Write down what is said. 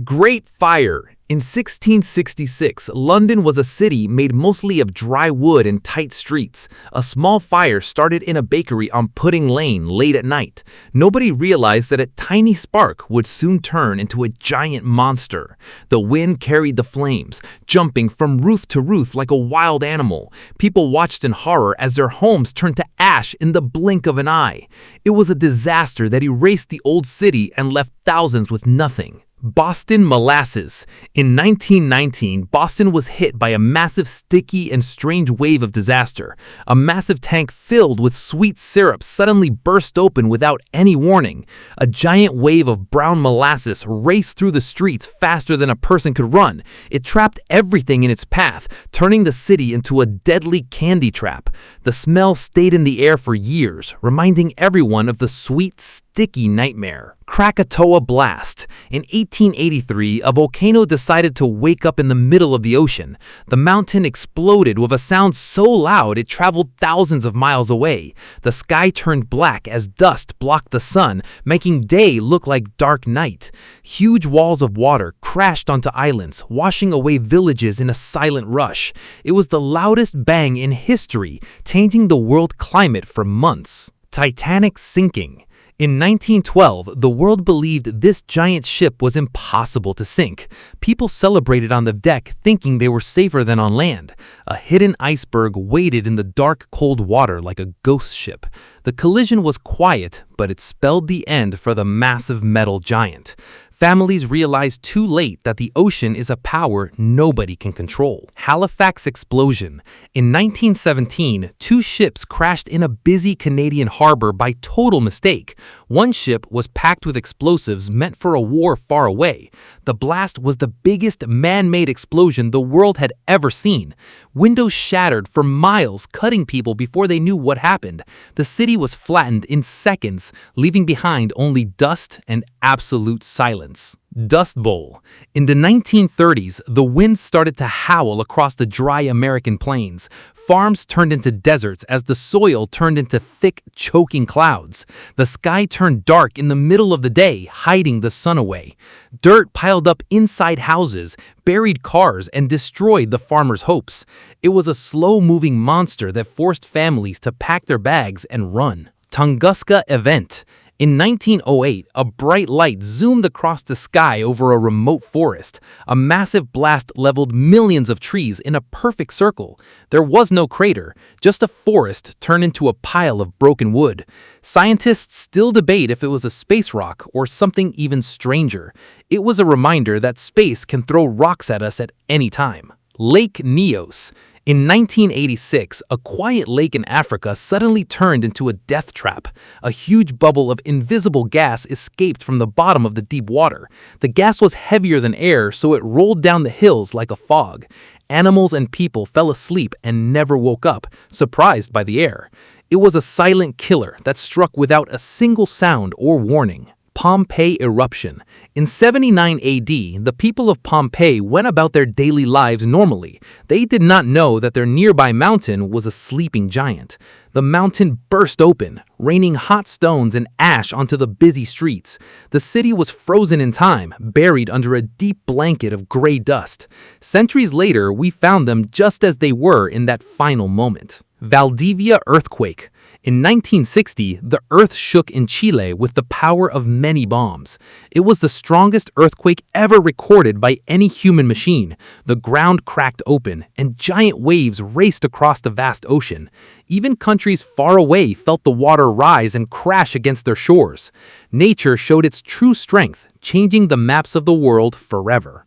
Great Fire. In 1666, London was a city made mostly of dry wood and tight streets. A small fire started in a bakery on Pudding Lane late at night. Nobody realized that a tiny spark would soon turn into a giant monster. The wind carried the flames, jumping from roof to roof like a wild animal. People watched in horror as their homes turned to ash in the blink of an eye. It was a disaster that erased the old city and left thousands with nothing. Boston molasses. In 1919, Boston was hit by a massive, sticky, and strange wave of disaster. A massive tank filled with sweet syrup suddenly burst open without any warning. A giant wave of brown molasses raced through the streets faster than a person could run. It trapped everything in its path, turning the city into a deadly candy trap. The smell stayed in the air for years, reminding everyone of the sweet, sticky nightmare. Krakatoa blast. In 1883, a volcano decided to wake up in the middle of the ocean. The mountain exploded with a sound so loud it traveled thousands of miles away. The sky turned black as dust blocked the sun, making day look like dark night. Huge walls of water crashed onto islands, washing away villages in a silent rush. It was the loudest bang in history, changing the world climate for months. Titanic sinking. In 1912, the world believed this giant ship was impossible to sink. People celebrated on the deck thinking they were safer than on land. A hidden iceberg waited in the dark, cold water like a ghost ship. The collision was quiet, but it spelled the end for the massive metal giant. Families realized too late that the ocean is a power nobody can control. Halifax explosion. In 1917, two ships crashed in a busy Canadian harbor by total mistake. One ship was packed with explosives meant for a war far away. The blast was the biggest man-made explosion the world had ever seen. Windows shattered for miles, cutting people before they knew what happened. The city was flattened in seconds, leaving behind only dust and absolute silence. Dust Bowl. In the 1930s, the winds started to howl across the dry American plains. Farms turned into deserts as the soil turned into thick, choking clouds. The sky turned dark in the middle of the day, hiding the sun away. Dirt piled up inside houses, buried cars, and destroyed the farmers' hopes. It was a slow-moving monster that forced families to pack their bags and run. Tunguska event. In 1908, a bright light zoomed across the sky over a remote forest. A massive blast leveled millions of trees in a perfect circle. There was no crater, just a forest turned into a pile of broken wood. Scientists still debate if it was a space rock or something even stranger. It was a reminder that space can throw rocks at us at any time. Lake Nyos. In 1986, a quiet lake in Africa suddenly turned into a death trap. A huge bubble of invisible gas escaped from the bottom of the deep water. The gas was heavier than air, so it rolled down the hills like a fog. Animals and people fell asleep and never woke up, surprised by the air. It was a silent killer that struck without a single sound or warning. Pompeii eruption. In 79 AD, the people of Pompeii went about their daily lives normally. They did not know that their nearby mountain was a sleeping giant. The mountain burst open, raining hot stones and ash onto the busy streets. The city was frozen in time, buried under a deep blanket of gray dust. Centuries later, we found them just as they were in that final moment. Valdivia earthquake. In 1960, the earth shook in Chile with the power of many bombs. It was the strongest earthquake ever recorded by any human machine. The ground cracked open, and giant waves raced across the vast ocean. Even countries far away felt the water rise and crash against their shores. Nature showed its true strength, changing the maps of the world forever.